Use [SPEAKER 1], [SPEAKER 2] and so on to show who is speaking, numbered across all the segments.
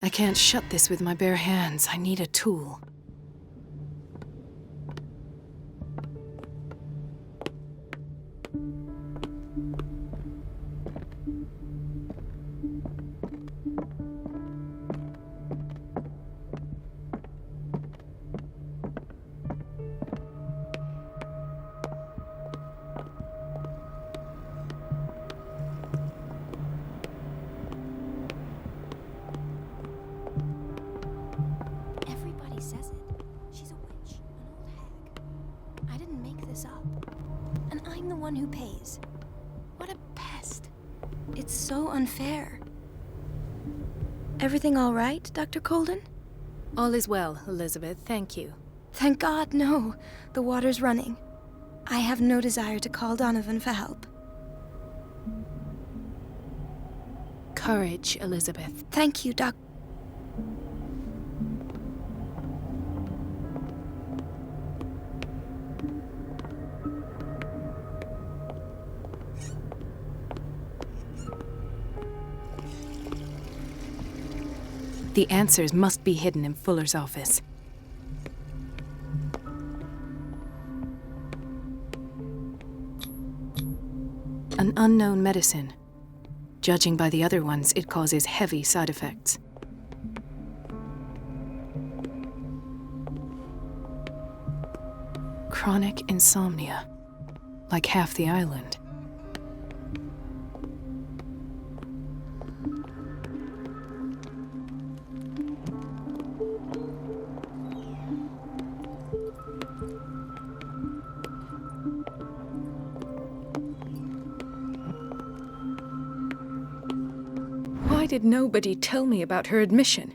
[SPEAKER 1] I can't shut this with my bare hands. I need a tool.
[SPEAKER 2] Says it. She's a witch, an old hag. I didn't make this up. And I'm the one who pays. What a pest. It's so unfair. Everything all right, Dr. Colden?
[SPEAKER 1] All is well, Elizabeth. Thank you.
[SPEAKER 2] Thank God, no. The water's running. I have no desire to call Donovan for help.
[SPEAKER 1] Courage, Elizabeth.
[SPEAKER 2] Thank you, Doc.
[SPEAKER 1] The answers must be hidden in Fuller's office. An unknown medicine. Judging by the other ones, it causes heavy side effects. Chronic insomnia. Like half the island. Why did nobody tell me about her admission?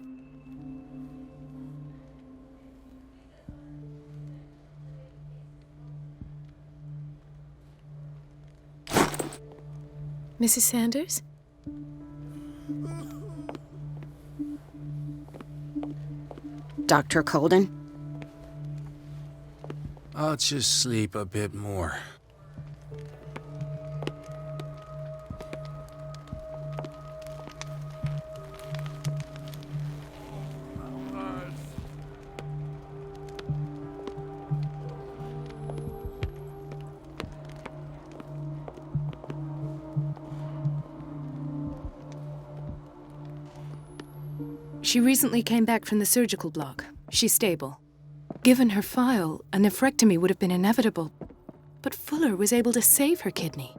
[SPEAKER 1] Mrs. Sanders?
[SPEAKER 3] Dr. Colden?
[SPEAKER 4] I'll just sleep a bit more.
[SPEAKER 1] She recently came back from the surgical block. She's stable. Given her file, a nephrectomy would have been inevitable. But Fuller was able to save her kidney.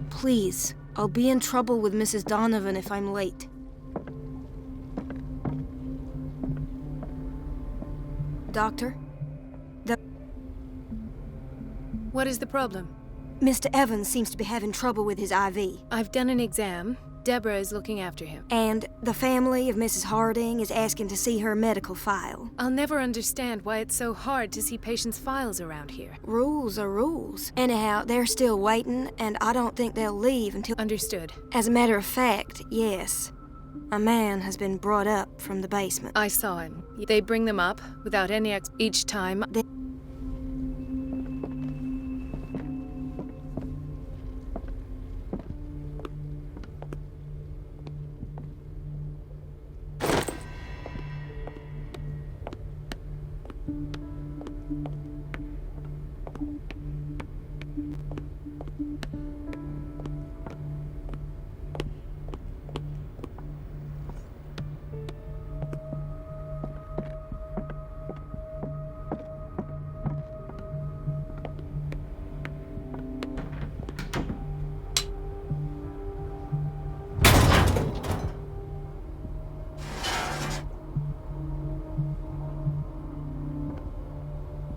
[SPEAKER 2] Please, I'll be in trouble with Mrs. Donovan if I'm late. Doctor?
[SPEAKER 1] What is the problem?
[SPEAKER 2] Mr. Evans seems to be having trouble with his IV.
[SPEAKER 1] I've done an exam. Deborah is looking after him.
[SPEAKER 2] And the family of Mrs. Harding is asking to see her medical file.
[SPEAKER 1] I'll never understand why it's so hard to see patients' files around here.
[SPEAKER 2] Rules are rules. Anyhow, they're still waiting, and I don't think they'll leave until...
[SPEAKER 1] Understood.
[SPEAKER 2] As a matter of fact, yes. A man has been brought up from the basement.
[SPEAKER 1] I saw him. They bring them up without any each time.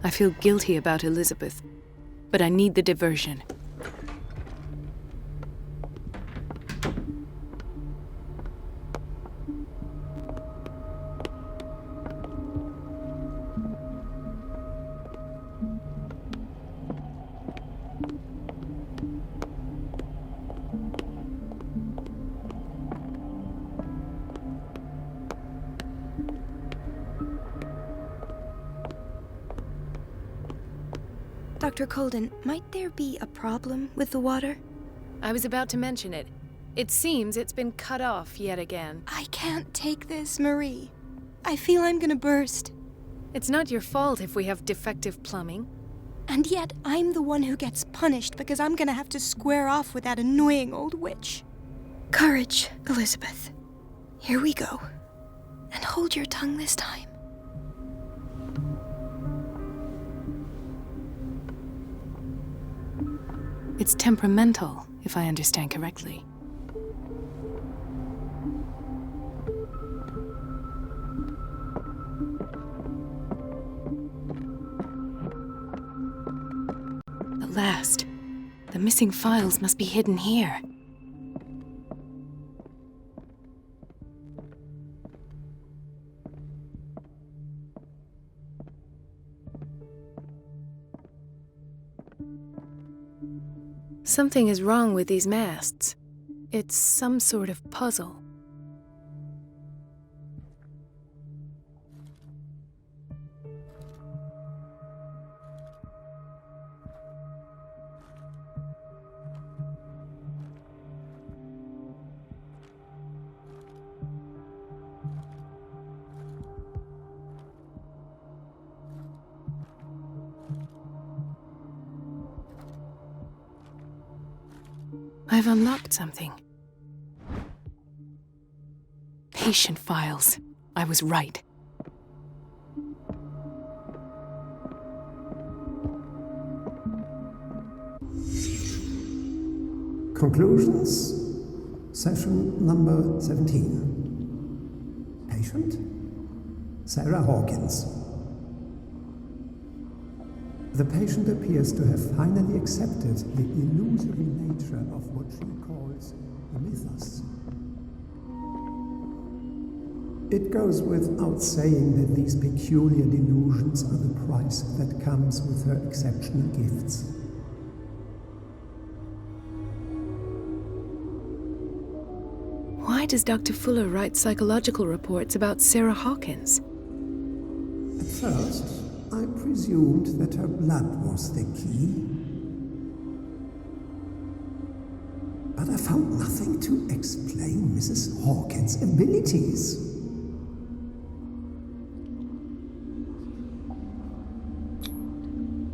[SPEAKER 1] I feel guilty about Elizabeth, but I need the diversion.
[SPEAKER 2] Dr. Colden, might there be a problem with the water?
[SPEAKER 1] I was about to mention it. It seems it's been cut off yet again.
[SPEAKER 2] I can't take this, Marie. I feel I'm gonna burst.
[SPEAKER 1] It's not your fault if we have defective plumbing.
[SPEAKER 2] And yet, I'm the one who gets punished because I'm gonna have to square off with that annoying old witch. Courage, Elizabeth. Here we go. And hold your tongue this time.
[SPEAKER 1] It's temperamental, if I understand correctly. At last, the missing files must be hidden here. Something is wrong with these masts. It's some sort of puzzle. I've unlocked something. Patient files. I was right.
[SPEAKER 5] Conclusions, session number 17. Patient, Sarah Hawkins. The patient appears to have finally accepted the illusory nature of what she calls the mythos. It goes without saying that these peculiar delusions are the price that comes with her exceptional gifts.
[SPEAKER 1] Why does Dr. Fuller write psychological reports about Sarah Hawkins?
[SPEAKER 5] At first, I presumed that her blood was the key. But I found nothing to explain Mrs. Hawkins' abilities.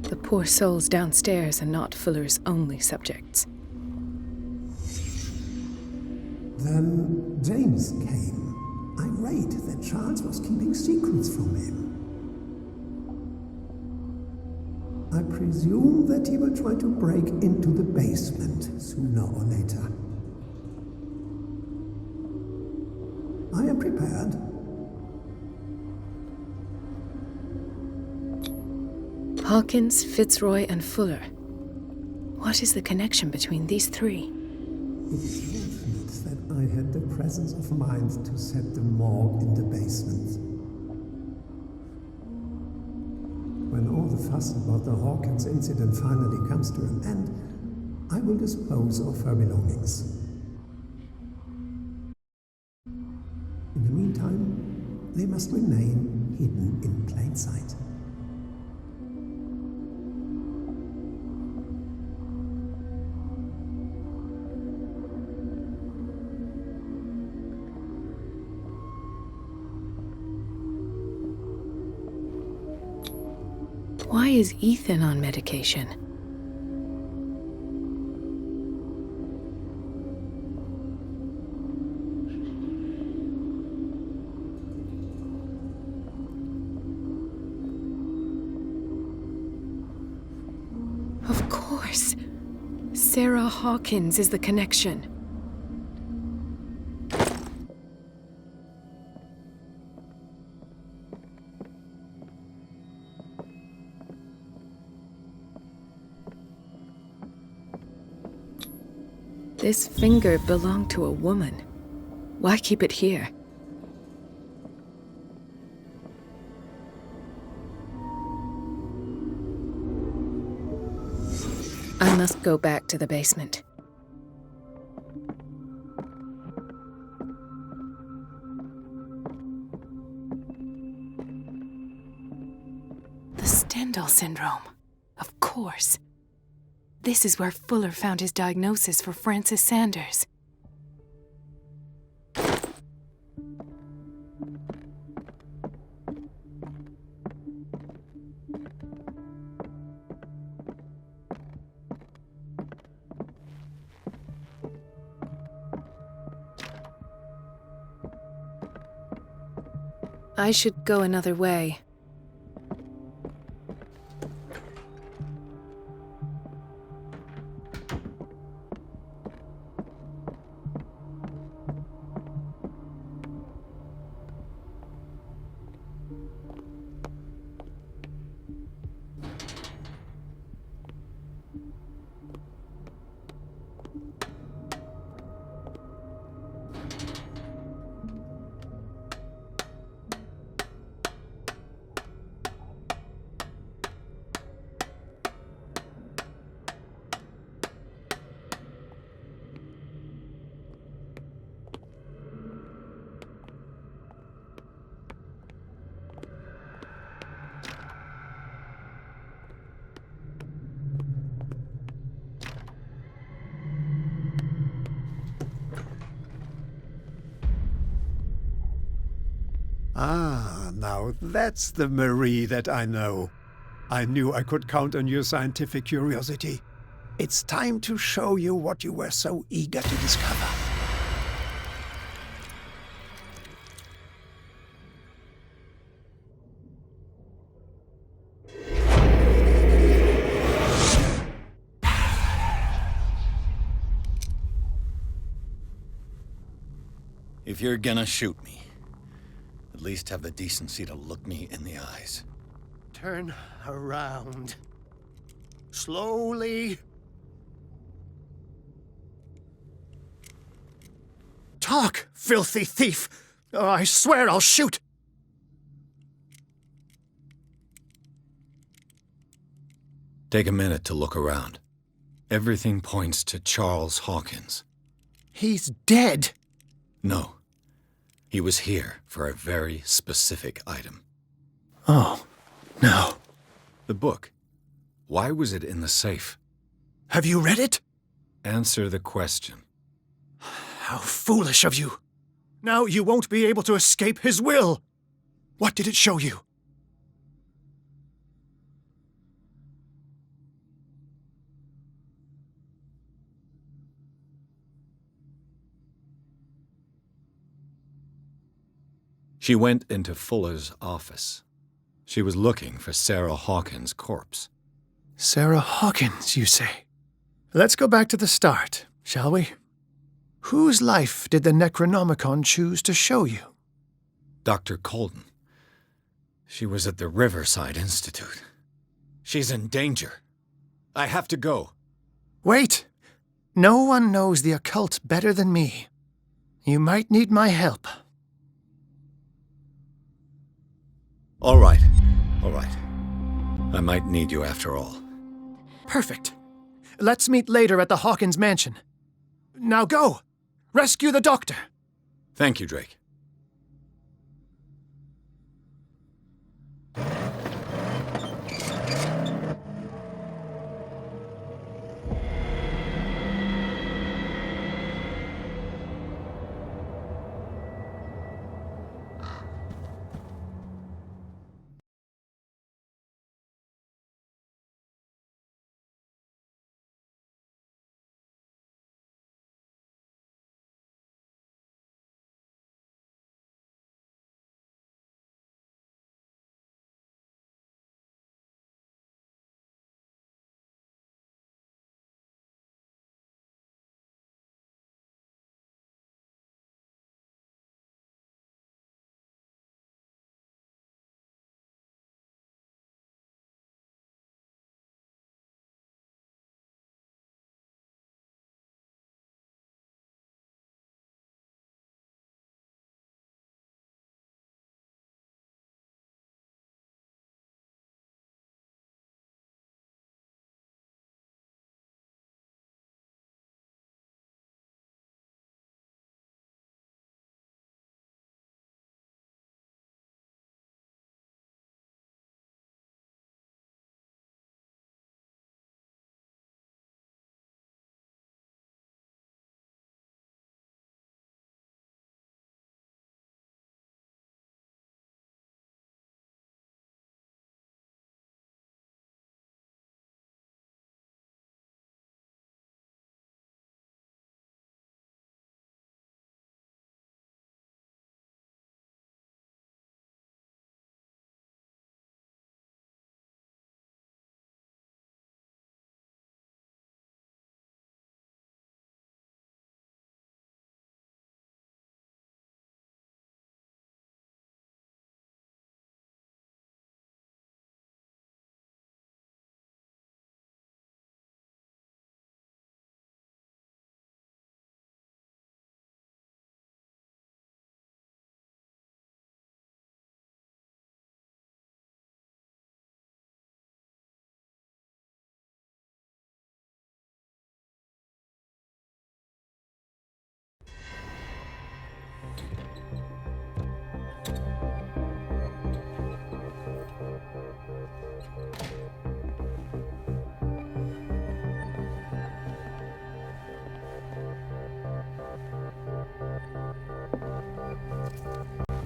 [SPEAKER 1] The poor souls downstairs are not Fuller's only subjects.
[SPEAKER 5] Then James came, irate that Charles was keeping secrets from him. I presume that he will try to break into the basement sooner or later. I am prepared.
[SPEAKER 1] Hawkins, Fitzroy, and Fuller. What is the connection between these three?
[SPEAKER 5] It is fortunate that I had the presence of mind to set the morgue in the basement. When all the fuss about the Hawkins incident finally comes to an end, I will dispose of her belongings. In the meantime, they must remain hidden in plain sight.
[SPEAKER 1] Why is Ethan on medication? Of course. Sarah Hawkins is the connection. This finger belonged to a woman. Why keep it here? I must go back to the basement. The Stendhal syndrome. Of course. course. This is where Fuller found his diagnosis for Francis Sanders. I should go another way.
[SPEAKER 5] Ah, now that's the Marie that I know. I knew I could count on your scientific curiosity. It's time to show you what you were so eager to discover.
[SPEAKER 6] If you're gonna shoot me, at least have the decency to look me in the eyes.
[SPEAKER 7] Turn around. Slowly. Talk, filthy thief! Or I swear I'll shoot!
[SPEAKER 6] Take a minute to look around. Everything points to Charles Hawkins.
[SPEAKER 7] He's dead!
[SPEAKER 6] No. He was here for a very specific item.
[SPEAKER 7] Oh, no.
[SPEAKER 6] The book. Why was it in the safe?
[SPEAKER 7] Have you read it?
[SPEAKER 6] Answer the question.
[SPEAKER 7] How foolish of you. Now you won't be able to escape his will. What did it show you?
[SPEAKER 6] She went into Fuller's office. She was looking for Sarah Hawkins' corpse.
[SPEAKER 7] Sarah Hawkins, you say? Let's go back to the start, shall we? Whose life did the Necronomicon choose to show you?
[SPEAKER 6] Dr. Colden. She was at the Riverside Institute. She's in danger. I have to go.
[SPEAKER 7] Wait! No one knows the occult better than me. You might need my help.
[SPEAKER 6] All right. I might need you after all.
[SPEAKER 7] Perfect. Let's meet later at the Hawkins mansion. Now go! Rescue the doctor!
[SPEAKER 6] Thank you, Drake.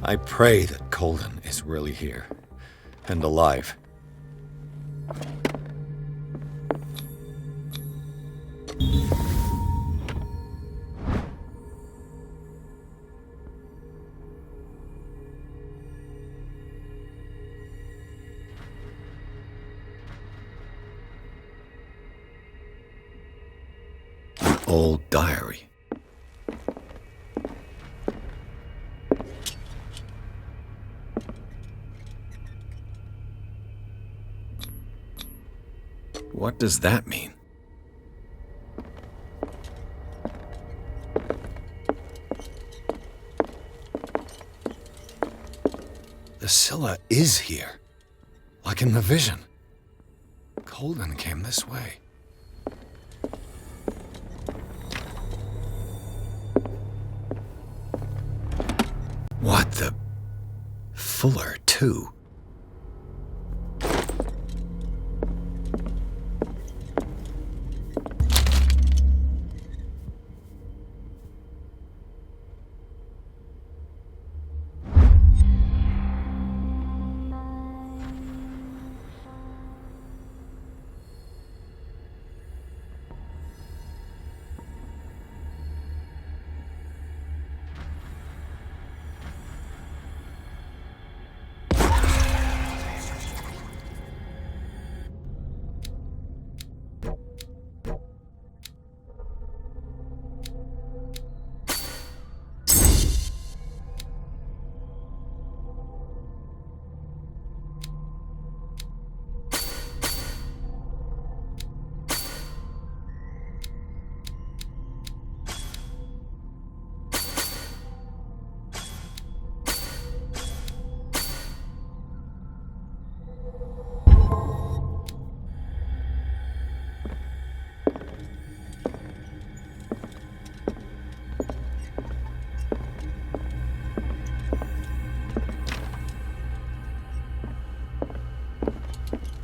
[SPEAKER 6] I pray that Colden is really here. And alive. An old diary. What does that mean? The Scylla is here, like in the vision. Colden came this way. What the... Fuller, too.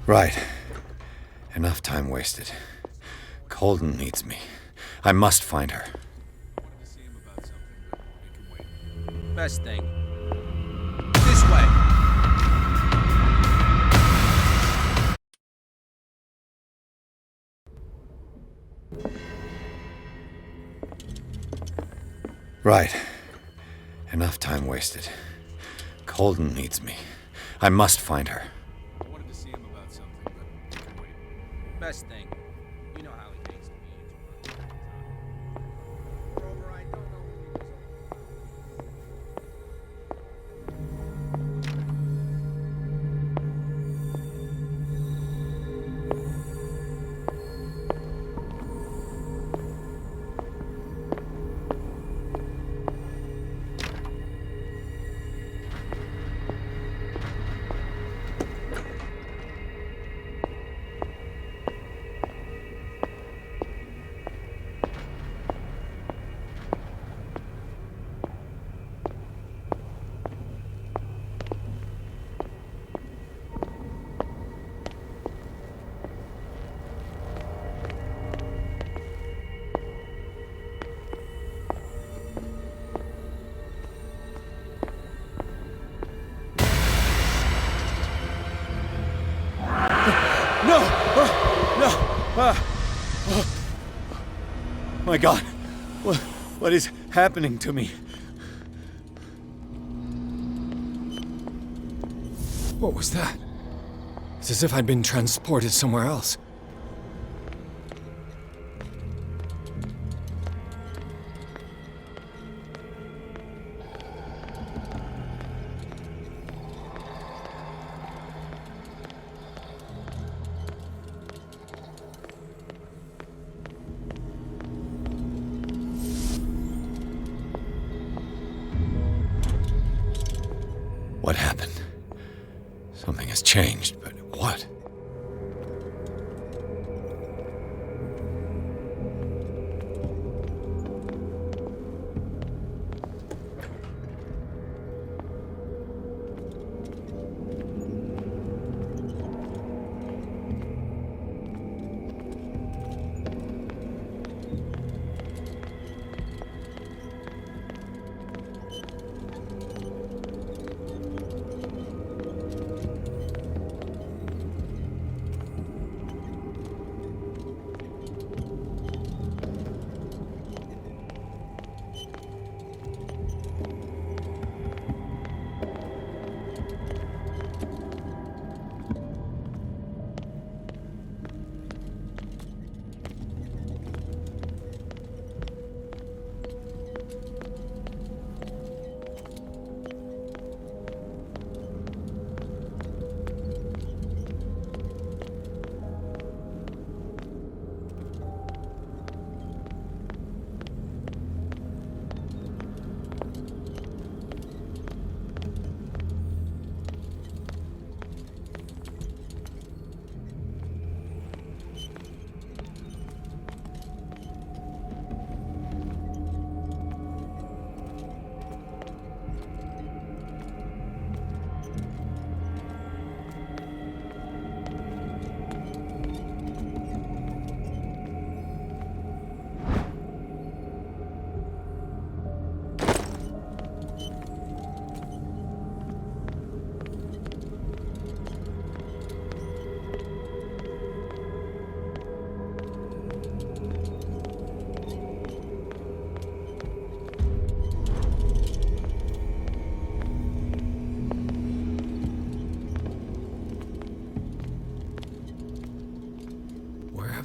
[SPEAKER 6] Right. Enough time wasted. Colden needs me. I must find her.
[SPEAKER 4] Best thing. This way.
[SPEAKER 6] Right. Enough time wasted. Colden needs me. I must find her.
[SPEAKER 4] I wanted to see him about something, but he can wait. Best thing. You know how he takes to be introverted. Moreover, I don't know who he was.
[SPEAKER 6] My God, what is happening to me? What was that? It's as if I'd been transported somewhere else. What happened? Something has changed, but what?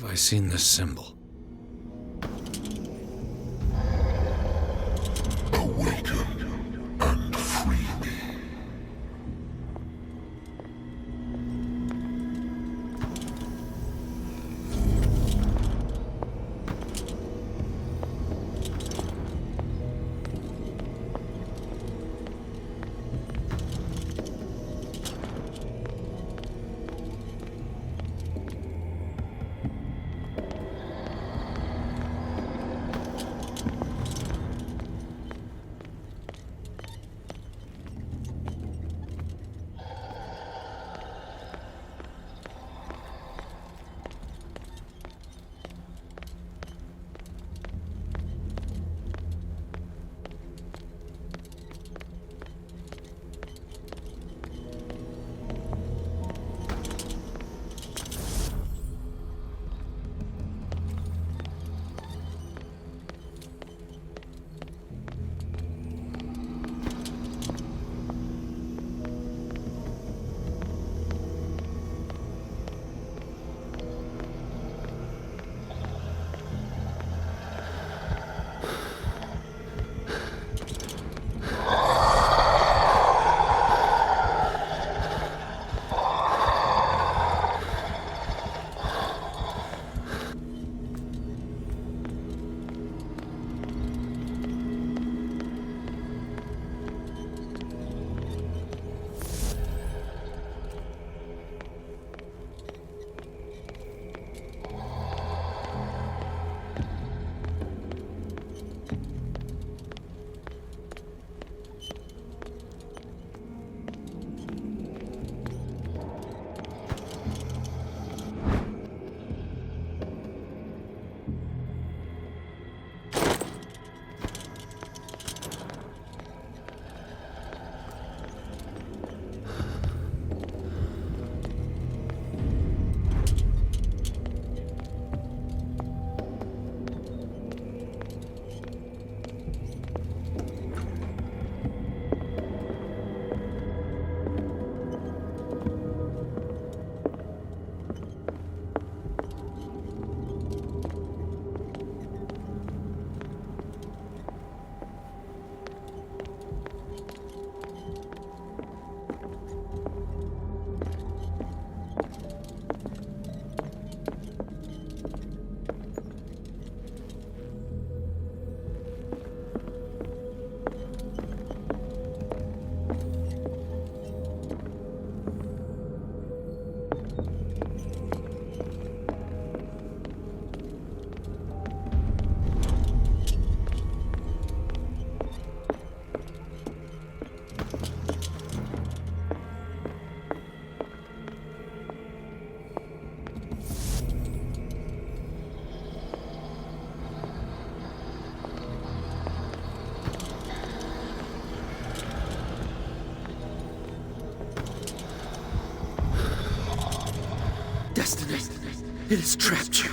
[SPEAKER 6] have I seen this symbol?
[SPEAKER 8] Awaken and free me.
[SPEAKER 9] Destiny, it has trapped you.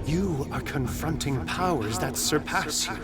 [SPEAKER 7] You are confronting powers that surpass you.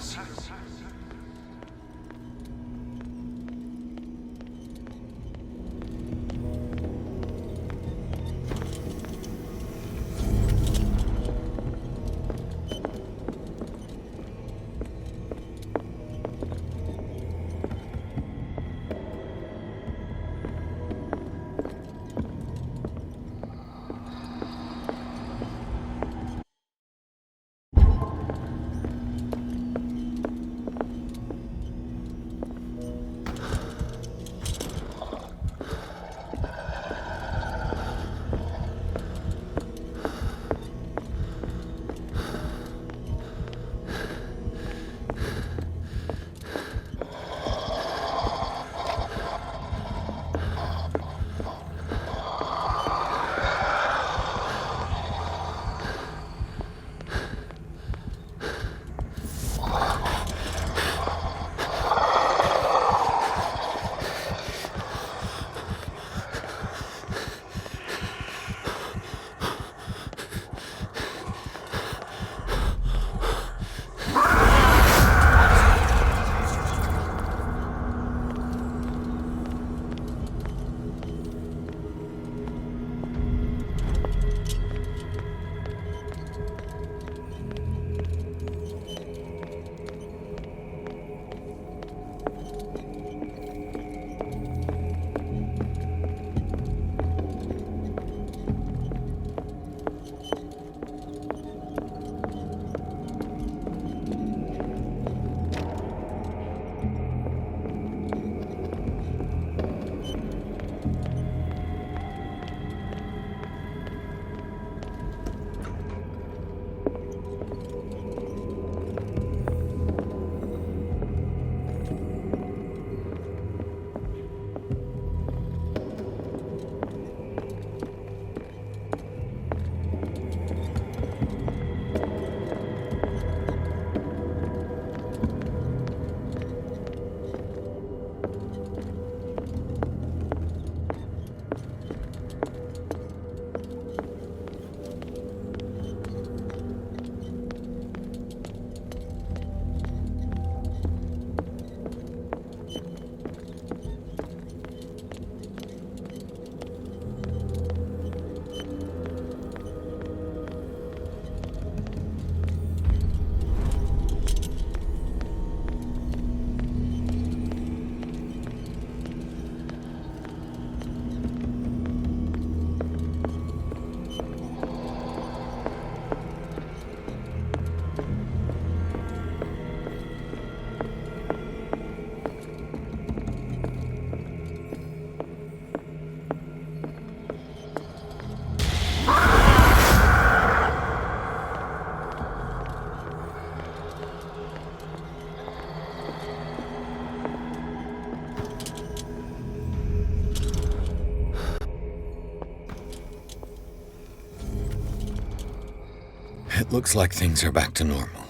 [SPEAKER 6] It looks like things are back to normal.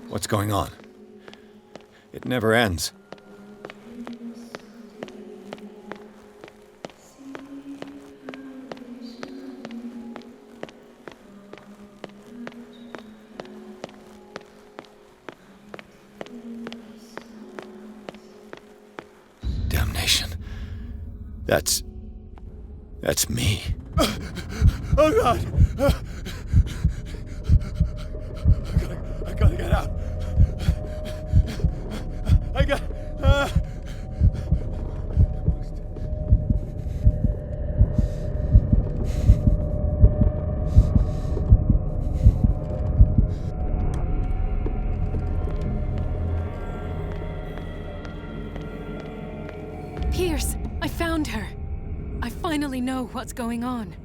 [SPEAKER 6] What's going on? It never ends. Damnation. That's me.
[SPEAKER 5] Oh, God! I gotta get out.
[SPEAKER 1] found her. I finally know what's going on.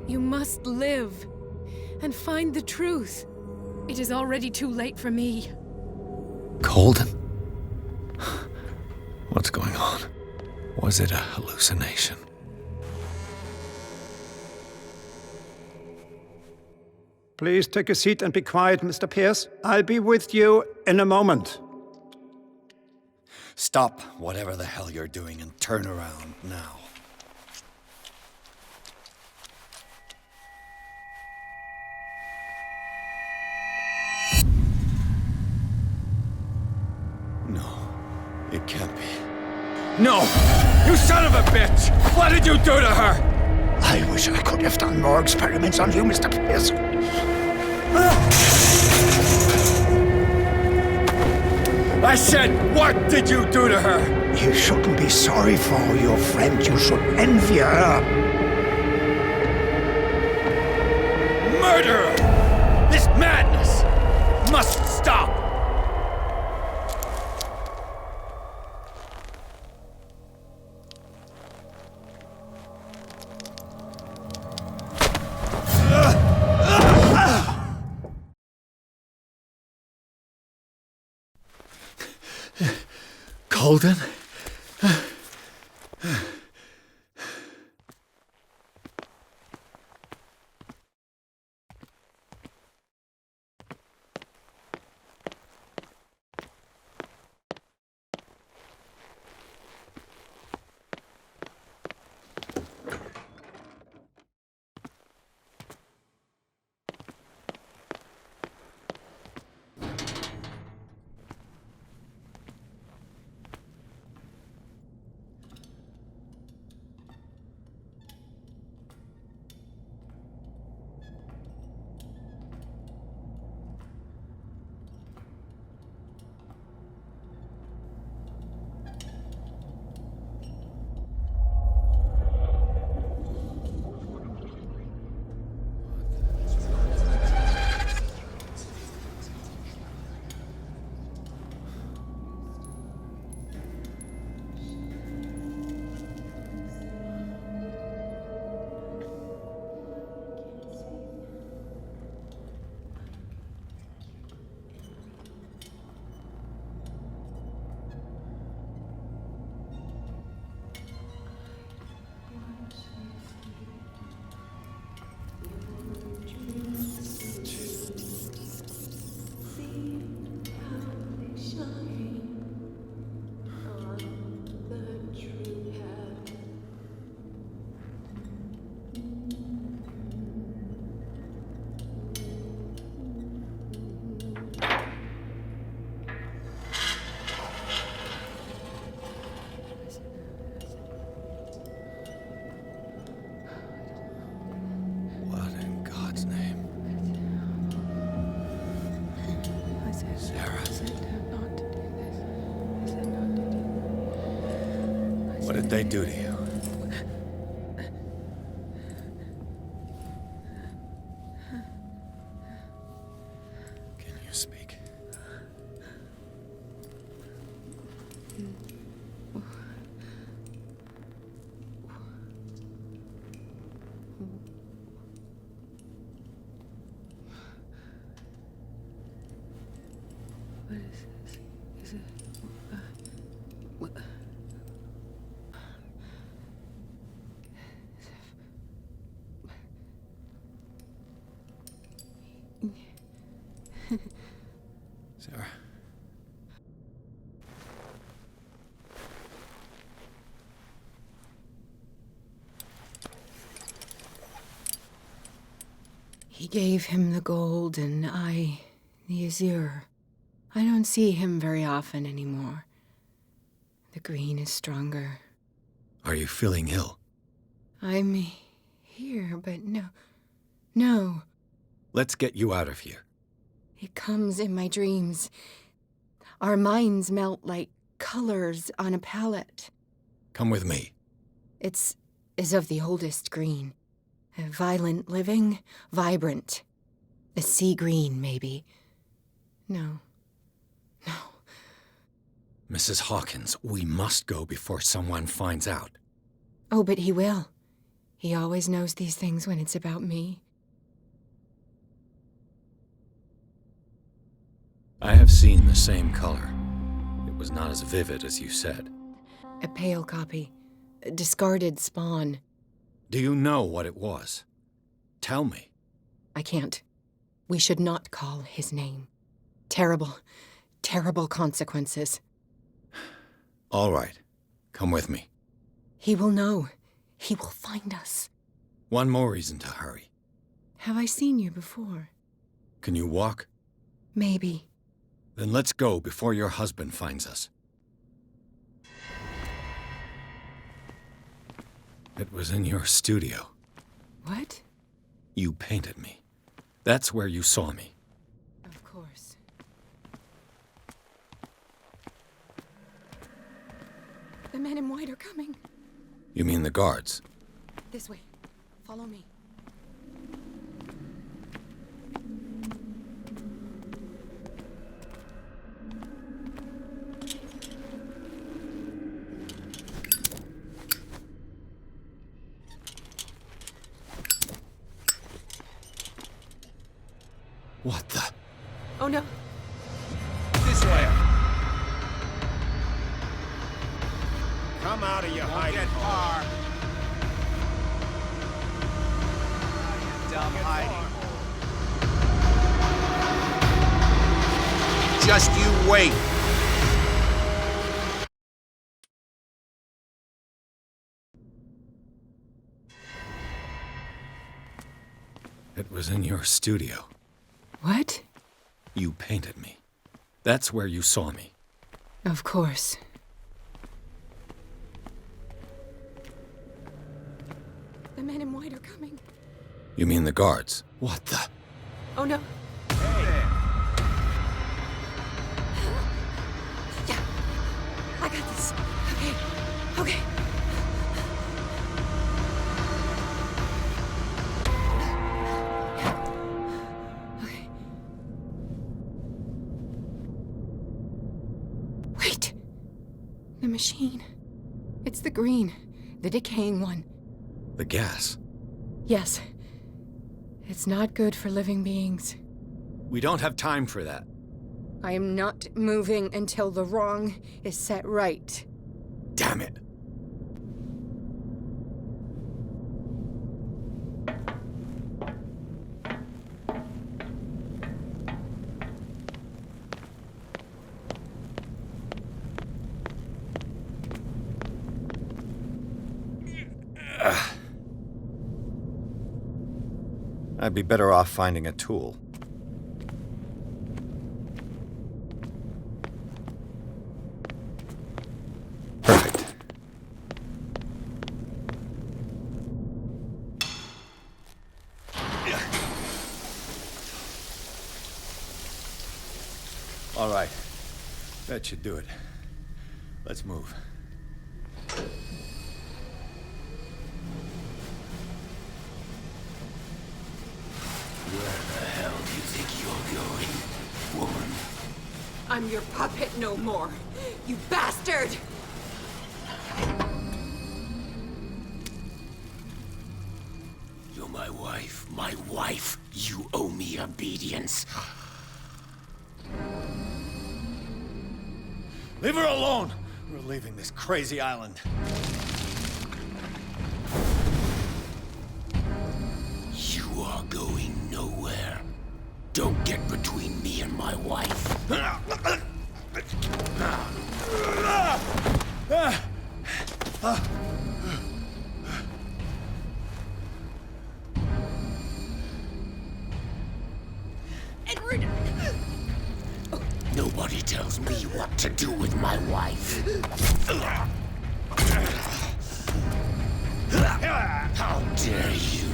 [SPEAKER 1] You must live and find the truth. It is already too late for me.
[SPEAKER 6] Colden? What's going on? Was it a hallucination?
[SPEAKER 5] Please take a seat and be quiet, Mr. Pierce. I'll be with you in a moment.
[SPEAKER 6] Stop whatever the hell you're doing and turn around now. No, it can't be. No! You son of a bitch! What did you do to her?
[SPEAKER 5] I wish I could have done more experiments on you, Mr. Pierce.
[SPEAKER 6] I said, what did you do to her?
[SPEAKER 5] You shouldn't be sorry for your friend. You should envy her.
[SPEAKER 6] Murderer! This madness must stop! Colden? What did they do to you? Can you speak?
[SPEAKER 1] What is this? Is it... what?
[SPEAKER 6] Sarah.
[SPEAKER 3] He gave him the gold and I the azure. I don't see him very often anymore. The green is stronger.
[SPEAKER 6] Are you feeling ill?
[SPEAKER 3] I'm here, but no.
[SPEAKER 6] Let's get you out of here.
[SPEAKER 3] It comes in my dreams. Our minds melt like colors on a palette.
[SPEAKER 6] Come with me.
[SPEAKER 3] It's of the oldest green. A violent living, vibrant. A sea green, maybe. No.
[SPEAKER 6] Mrs. Hawkins, we must go before someone finds out.
[SPEAKER 3] Oh, but he will. He always knows these things when it's about me.
[SPEAKER 6] I have seen the same color. It was not as vivid as you said.
[SPEAKER 3] A pale copy. A discarded spawn.
[SPEAKER 6] Do you know what it was? Tell me.
[SPEAKER 3] I can't. We should not call his name. Terrible, terrible consequences.
[SPEAKER 6] All right. Come with me.
[SPEAKER 3] He will know. He will find us.
[SPEAKER 6] One more reason to hurry.
[SPEAKER 3] Have I seen you before?
[SPEAKER 6] Can you walk?
[SPEAKER 3] Maybe.
[SPEAKER 6] Then let's go before your husband finds us. It was in your studio.
[SPEAKER 3] What?
[SPEAKER 6] You painted me. That's where you saw me.
[SPEAKER 3] Of course. The men in white are coming.
[SPEAKER 6] You mean the guards?
[SPEAKER 3] This way. Follow me.
[SPEAKER 6] What the?
[SPEAKER 3] Oh no.
[SPEAKER 4] This way.
[SPEAKER 5] Come out of your hiding
[SPEAKER 4] Get
[SPEAKER 5] hole.
[SPEAKER 4] far. Dumb hiding hole. Just you wait.
[SPEAKER 6] It was in your studio.
[SPEAKER 3] What?
[SPEAKER 6] You painted me. That's where you saw me.
[SPEAKER 3] Of course. The men in white are coming.
[SPEAKER 6] You mean the guards? What the?
[SPEAKER 3] Oh no. Yeah. I got this. Okay. Okay. Okay. Wait. The machine. It's the green. The decaying one.
[SPEAKER 6] The gas.
[SPEAKER 3] Yes. It's not good for living beings.
[SPEAKER 6] We don't have time for that.
[SPEAKER 3] I am not moving until the wrong is set right.
[SPEAKER 6] Damn it. I'd be better off finding a tool. Perfect. All right. That should do it. Let's move.
[SPEAKER 3] I'm your puppet no more, you bastard!
[SPEAKER 9] You're my wife. My wife. You owe me obedience.
[SPEAKER 6] Leave her alone! We're leaving this crazy island.
[SPEAKER 9] You are going nowhere. Don't get between me and my wife.
[SPEAKER 3] Edward!
[SPEAKER 9] Nobody tells me what to do with my wife. How dare you?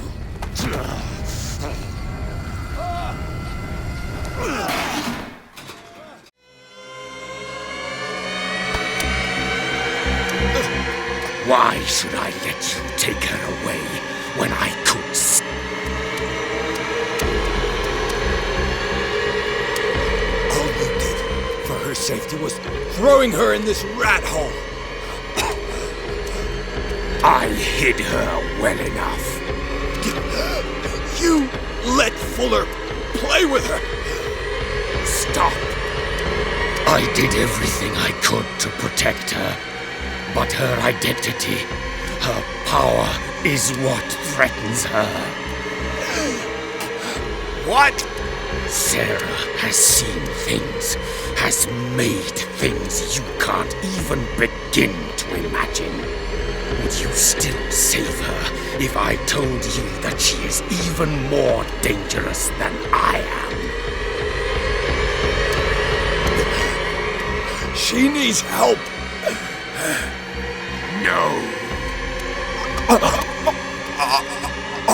[SPEAKER 9] Why should I let you take her away when I could?
[SPEAKER 6] All you did for her safety was throwing her in this rat hole.
[SPEAKER 9] I hid her well enough.
[SPEAKER 6] You let Fuller play with her!
[SPEAKER 9] Stop! I did everything I could to protect her. But her identity, her power, is what threatens her.
[SPEAKER 6] What?
[SPEAKER 9] Sarah has seen things, has made things you can't even begin to imagine. Would you still save her if I told you that she is even more dangerous than I am?
[SPEAKER 6] She needs help.
[SPEAKER 9] No.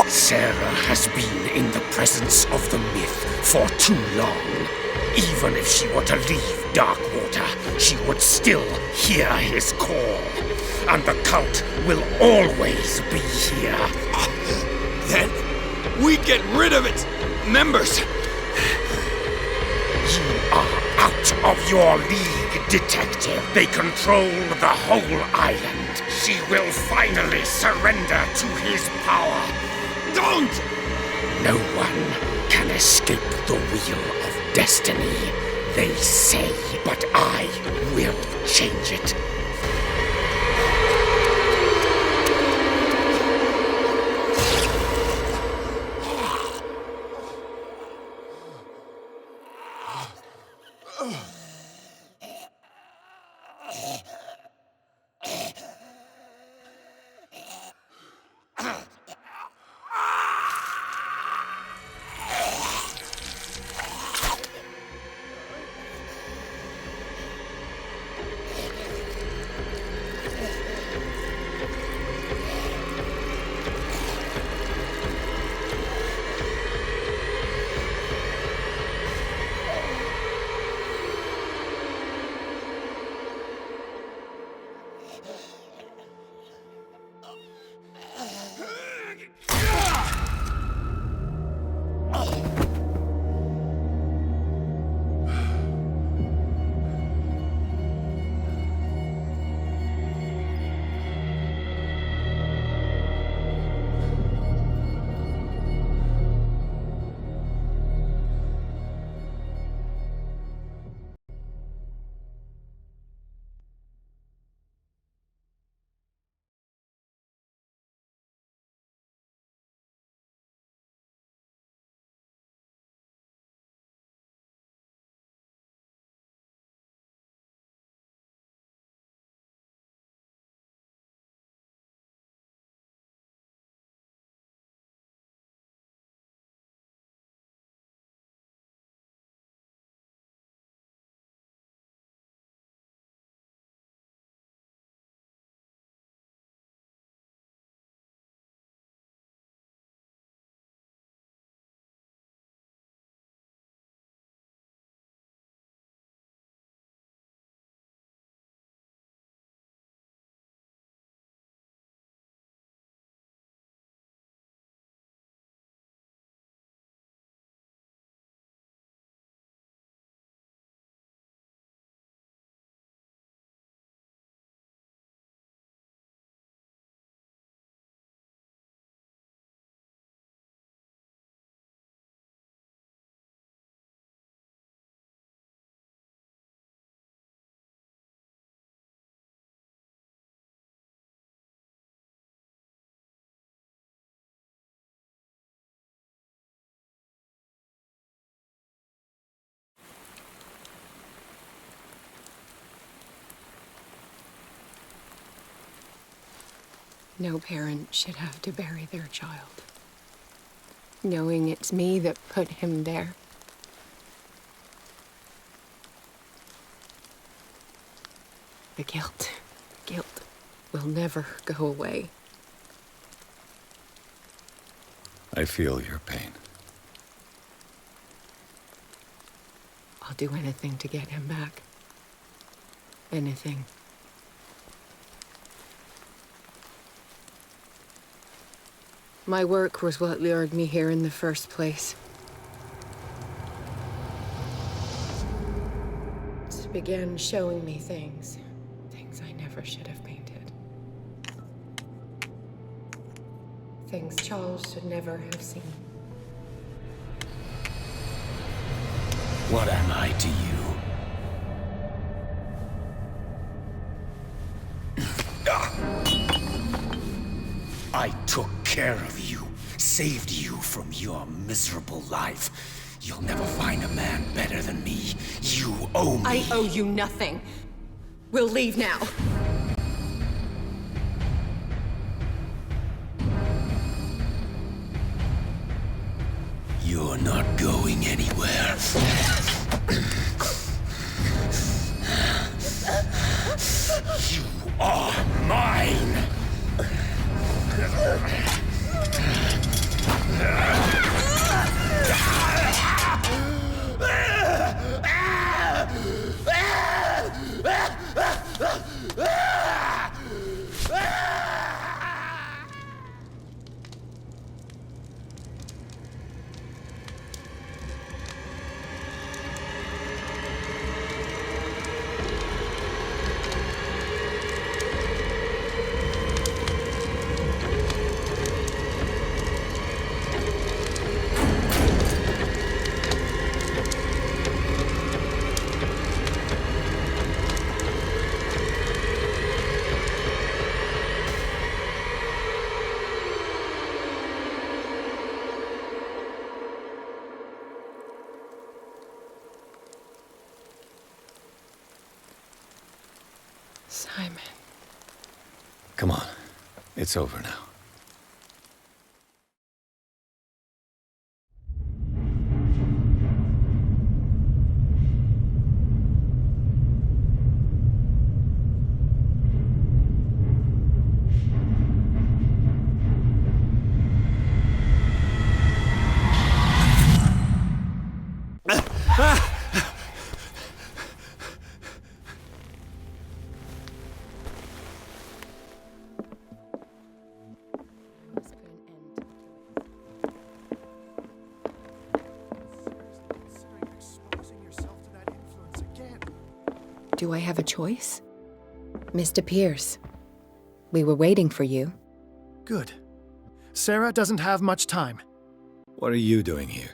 [SPEAKER 9] Sarah has been in the presence of the myth for too long. Even if she were to leave Darkwater, she would still hear his call. And the cult will always be here.
[SPEAKER 6] Then we get rid of its members.
[SPEAKER 9] You are out of your league, detective. They control the whole island. She will finally surrender to his power.
[SPEAKER 6] Don't!
[SPEAKER 9] No one can escape the wheel of destiny, they say, but I will change it.
[SPEAKER 3] No parent should have to bury their child, knowing it's me that put him there. The guilt will never go away.
[SPEAKER 6] I feel your pain.
[SPEAKER 3] I'll do anything to get him back. Anything. My work was what lured me here in the first place. It began showing me things I never should have painted. things Charles should never have seen.
[SPEAKER 9] What am I to you? I took care of you, saved you from your miserable life. You'll never find a man better than me. You owe me.
[SPEAKER 3] I owe you nothing. We'll leave now.
[SPEAKER 9] You're not going anywhere. You are mine!
[SPEAKER 3] Simon.
[SPEAKER 6] Come on. It's over now.
[SPEAKER 3] Do I have a choice? Mr. Pierce, we were waiting for you.
[SPEAKER 7] Good. Sarah doesn't have much time.
[SPEAKER 6] What are you doing here?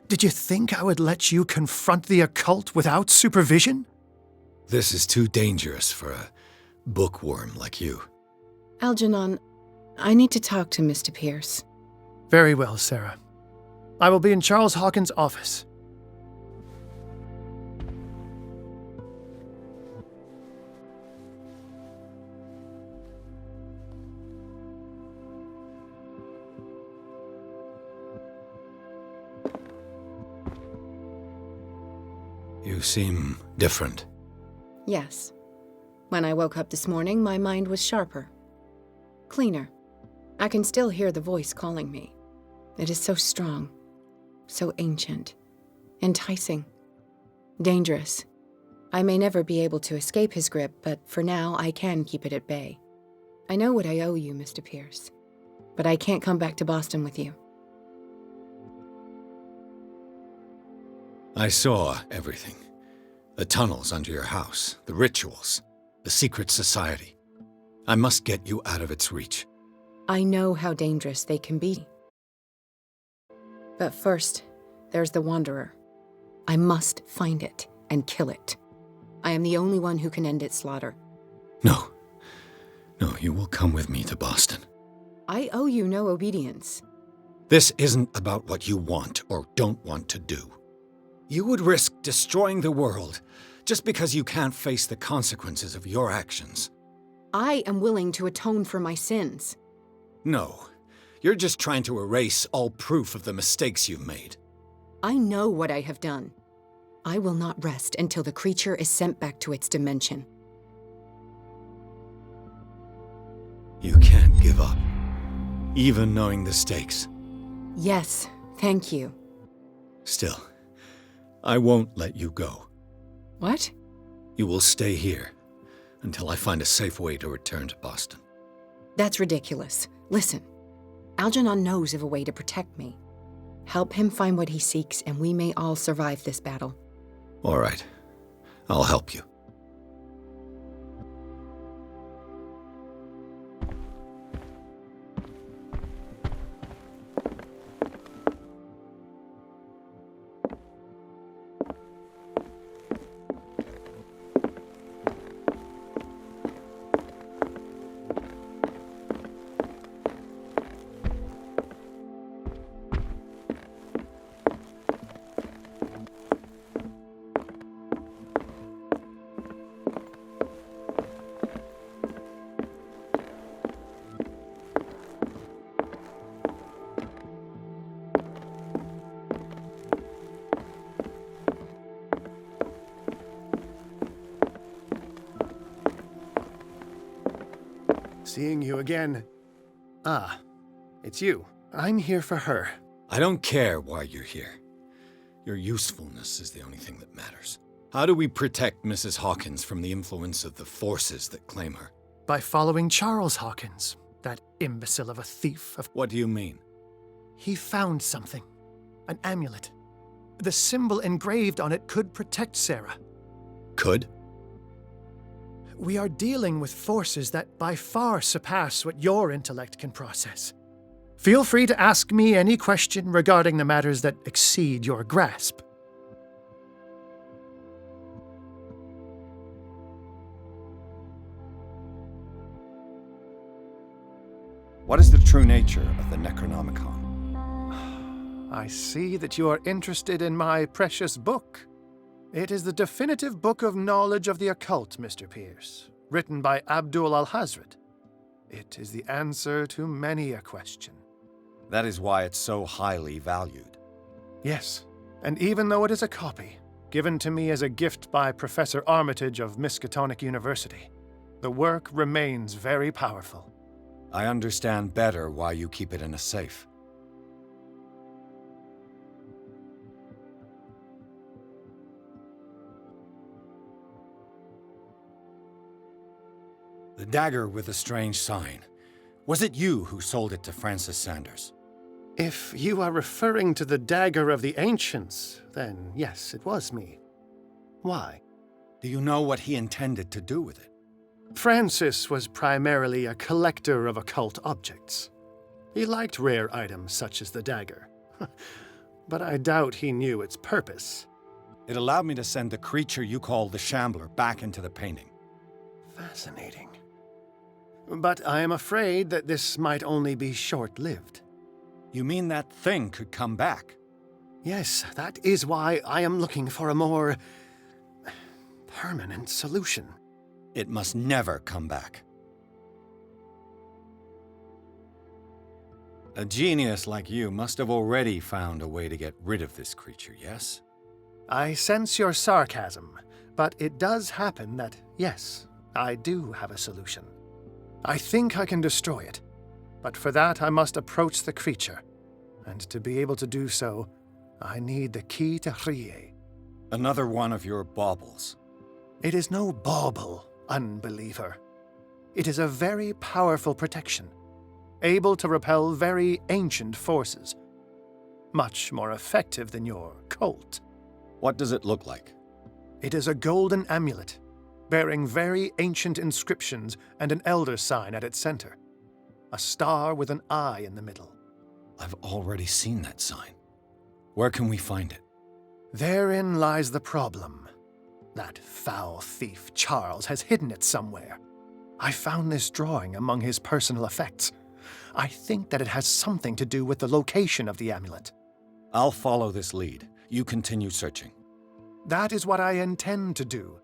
[SPEAKER 7] Did you think I would let you confront the occult without supervision?
[SPEAKER 6] This is too dangerous for a bookworm like you.
[SPEAKER 3] Algernon, I need to talk to Mr. Pierce.
[SPEAKER 7] Very well, Sarah. I will be in Charles Hawkins' office.
[SPEAKER 6] You seem different.
[SPEAKER 3] Yes. When I woke up this morning, my mind was sharper. Cleaner. I can still hear the voice calling me. It is so strong, so ancient, enticing, dangerous. I may never be able to escape his grip, but for now I can keep it at bay. I know what I owe you, Mr. Pierce, but I can't come back to Boston with you.
[SPEAKER 6] I saw everything. The tunnels under your house, the rituals, the secret society. I must get you out of its reach.
[SPEAKER 3] I know how dangerous they can be. But first, there's the Wanderer. I must find it and kill it. I am the only one who can end its slaughter.
[SPEAKER 6] No. No, you will come with me to Boston.
[SPEAKER 3] I owe you no obedience.
[SPEAKER 6] This isn't about what you want or don't want to do. You would risk destroying the world just because you can't face the consequences of your actions.
[SPEAKER 3] I am willing to atone for my sins.
[SPEAKER 6] No, you're just trying to erase all proof of the mistakes you've made.
[SPEAKER 3] I know what I have done. I will not rest until the creature is sent back to its dimension.
[SPEAKER 6] You can't give up, even knowing the stakes.
[SPEAKER 3] Yes, thank you.
[SPEAKER 6] Still, I won't let you go.
[SPEAKER 3] What?
[SPEAKER 6] You will stay here until I find a safe way to return to Boston.
[SPEAKER 3] That's ridiculous. Listen, Algernon knows of a way to protect me. Help him find what he seeks, and we may all survive this battle.
[SPEAKER 6] All right. I'll help you.
[SPEAKER 7] seeing you again. Ah, it's you. I'm here for her.
[SPEAKER 6] I don't care why you're here. Your usefulness is the only thing that matters. How do we protect Mrs. Hawkins from the influence of the forces that claim her?
[SPEAKER 7] By following Charles Hawkins, that imbecile of a thief.
[SPEAKER 6] What do you mean?
[SPEAKER 7] He found something. An amulet. The symbol engraved on it could protect Sarah.
[SPEAKER 6] Could?
[SPEAKER 7] We are dealing with forces that by far surpass what your intellect can process. Feel free to ask me any question regarding the matters that exceed your grasp.
[SPEAKER 6] What is the true nature of the Necronomicon?
[SPEAKER 7] I see that you are interested in my precious book. It is the definitive book of knowledge of the occult, Mr. Pierce, written by Abdul al-Hazred. It is the answer to many a question.
[SPEAKER 6] That is why it's so highly valued.
[SPEAKER 7] Yes, and even though it is a copy, given to me as a gift by Professor Armitage of Miskatonic University, the work remains very powerful.
[SPEAKER 6] I understand better why you keep it in a safe. The dagger with the strange sign. Was it you who sold it to Francis Sanders?
[SPEAKER 7] If you are referring to the dagger of the ancients, then yes, it was me. Why?
[SPEAKER 6] Do you know what he intended to do with it?
[SPEAKER 7] Francis was primarily a collector of occult objects. He liked rare items such as the dagger, but I doubt he knew its purpose.
[SPEAKER 6] It allowed me to send the creature you call the Shambler back into the painting.
[SPEAKER 7] Fascinating. But I am afraid that this might only be short-lived.
[SPEAKER 6] You mean that thing could come back?
[SPEAKER 7] Yes, that is why I am looking for a more permanent solution.
[SPEAKER 6] It must never come back. A genius like you must have already found a way to get rid of this creature, yes?
[SPEAKER 7] I sense your sarcasm, but it does happen that, yes, I do have a solution. I think I can destroy it, but for that I must approach the creature, and to be able to do so, I need the key to Rie.
[SPEAKER 6] Another one of your baubles.
[SPEAKER 7] It is no bauble, unbeliever. It is a very powerful protection, able to repel very ancient forces. Much more effective than your Colt.
[SPEAKER 6] What does it look like?
[SPEAKER 7] It is a golden amulet, bearing very ancient inscriptions and an elder sign at its center. A star with an eye in the middle.
[SPEAKER 6] I've already seen that sign. Where can we find it?
[SPEAKER 7] Therein lies the problem. That foul thief Charles has hidden it somewhere. I found this drawing among his personal effects. I think that it has something to do with the location of the amulet.
[SPEAKER 6] I'll follow this lead. You continue searching.
[SPEAKER 7] That is what I intend to do.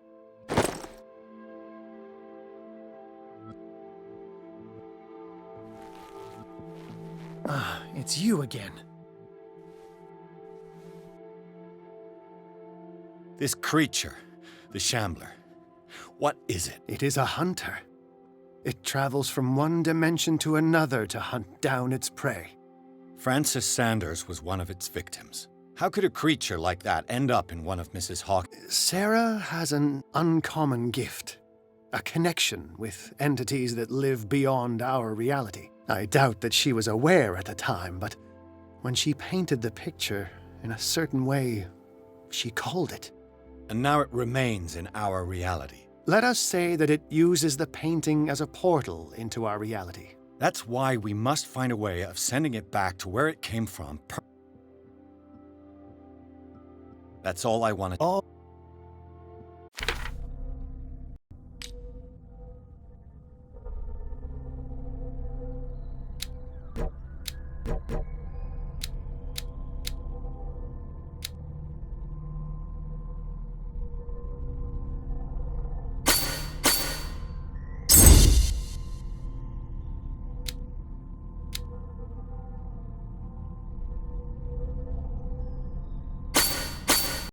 [SPEAKER 7] Ah, it's you again.
[SPEAKER 6] This creature, the Shambler, what is it?
[SPEAKER 7] It is a hunter. It travels from one dimension to another to hunt down its prey.
[SPEAKER 6] Francis Sanders was one of its victims. How could a creature like that end up in one of Mrs. Hawkins?
[SPEAKER 7] Sarah has an uncommon gift. A connection with entities that live beyond our reality. I doubt that she was aware at the time, but when she painted the picture in a certain way, she called it.
[SPEAKER 6] And now it remains in our reality.
[SPEAKER 7] Let us say that it uses the painting as a portal into our reality.
[SPEAKER 6] That's why we must find a way of sending it back to where it came from. That's all I wanted.